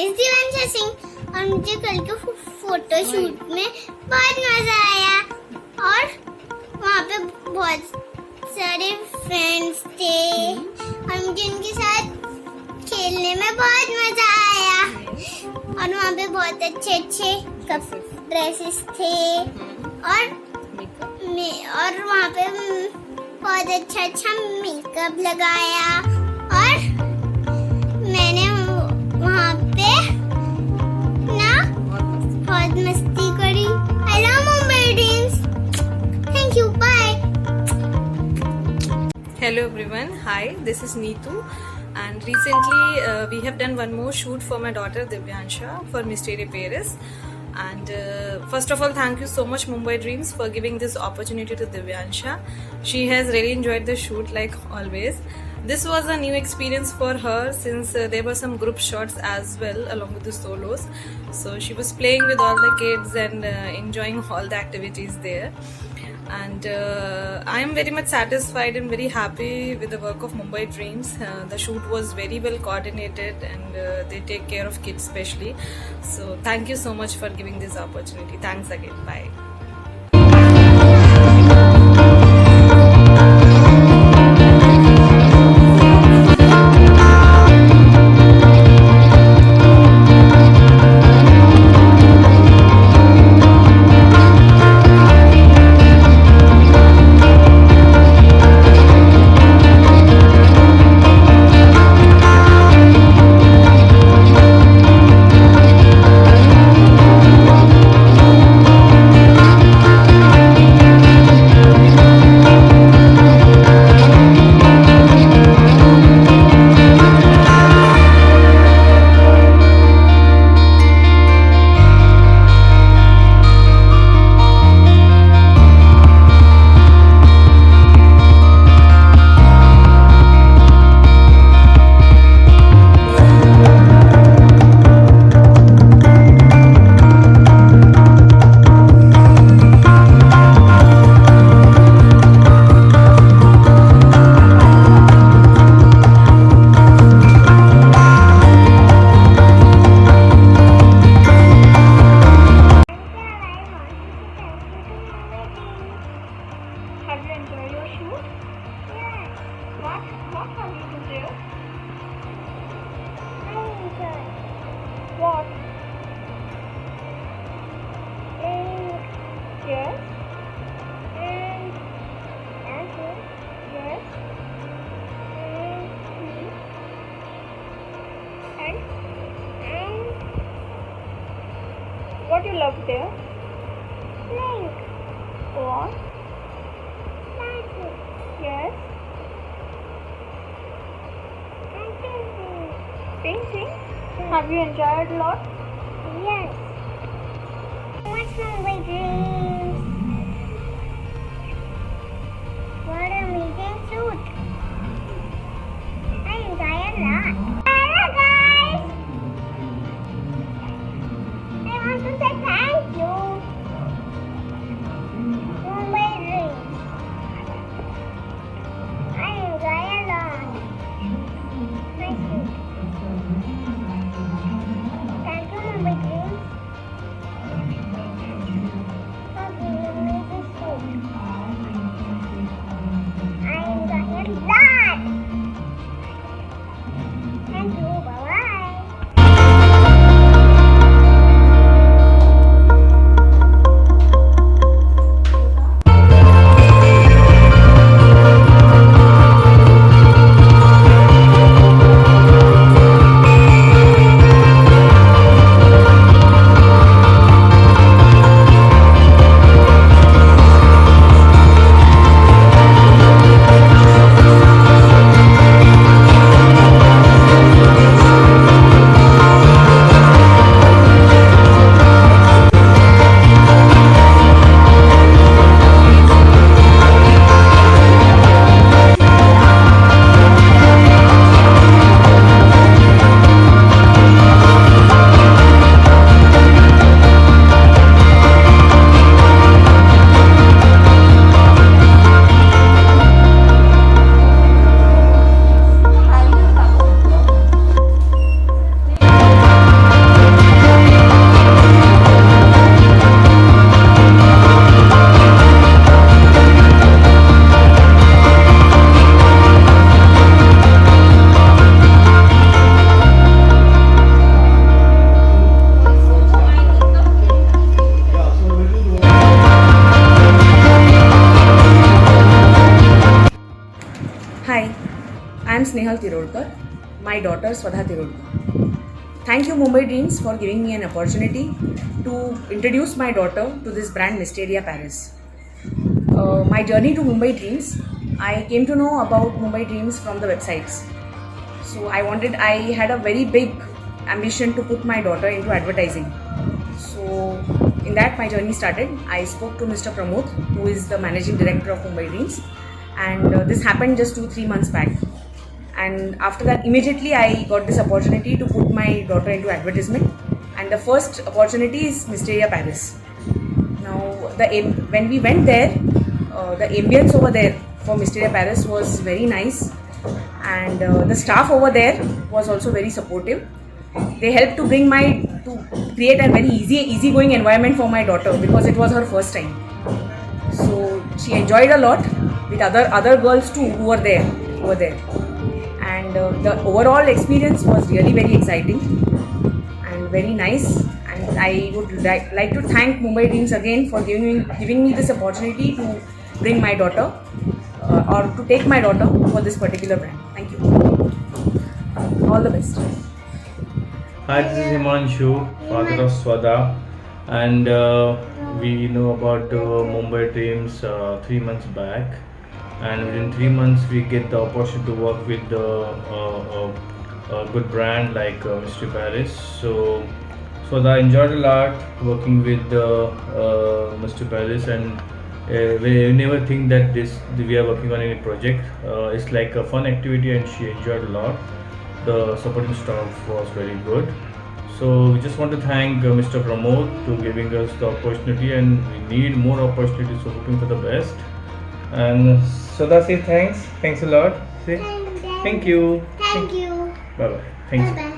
Miss दिवांशा Singh और मुझे कल के फोटो शूट में बहुत मजा आया और वहाँ पे बहुत सारे फ्रेंड्स थे और मुझे उनके साथ खेलने में बहुत मजा आया और वहाँ पे बहुत अच्छे अच्छे ड्रेसेस थे और वहाँ पे बहुत अच्छा अच्छा मेकअप लगाया और मैंने वहाँ पे ना बहुत मस्ती करी। I love Mumbai dreams. Thank you, bye. Hello everyone, hi, this is Neetu and recently we have done one more shoot for my daughter Divyansha for Mystery Paris. And first of all, thank you so much Mumbai Dreams for giving this opportunity to Divyansha. She has really enjoyed the shoot like always. This was a new experience for her since there were some group shots as well along with the solos. So she was playing with all the kids and enjoying all the activities there. And I am very much satisfied and very happy with the work of Mumbai Dreams. The shoot was very well coordinated and they take care of kids especially. So thank you so much for giving this opportunity. Thanks again. Bye. Have you enjoyed your shoot? Yes, What have you been there? I enjoy What? playing Yes. and dancing Yes. and And what you love there? playing Go on. dancing Yes. and painting. Painting. Have you enjoyed a lot? Yes. What's Mumbai Dreams? What a amazing shoot. I enjoy a lot. Hello guys. I want to say thank you. Mumbai Dreams. I enjoy a lot. Nice shoot. Thank you, Mumbai Dreams, for Snehal Tirolkar, my daughter Swadha Tirolkar. Thank you Mumbai Dreams for giving me an opportunity to introduce my daughter to this brand Mysteria Paris. My journey to Mumbai Dreams, I came to know about Mumbai Dreams from the websites. So I had a very big ambition to put my daughter into advertising. So in that my journey started. I spoke to Mr. Pramod, who is the managing director of Mumbai Dreams, and this happened just 2-3 months back. And after that, immediately I got this opportunity to put my daughter into advertisement. And the first opportunity is Mysteria Paris. Now, when we went there, the ambience over there for Mysteria Paris was very nice, and the staff over there was also very supportive. They helped to create a very easygoing environment for my daughter because it was her first time. So she enjoyed a lot with other girls too who were there over there. And the overall experience was really very exciting and very nice. And I would like to thank Mumbai Dreams again for giving me this opportunity to bring my daughter or to take my daughter for this particular brand. Thank you. All the best. Hi, this is Himanshu, father of Swadha, and we know about Mumbai Dreams 3 months back, and within 3 months we get the opportunity to work with a good brand like Mysteria Paris. So I enjoyed a lot working with Mysteria Paris, and we never think that we are working on any project. It's like a fun activity, and she enjoyed a lot. The supporting staff was very good. So we just want to thank Mr. Pramod to giving us the opportunity, and we need more opportunities, so hoping for the best. And Swadha, say thanks a lot. Say thank you. Thank you. Bye bye. Thanks. Bye-bye.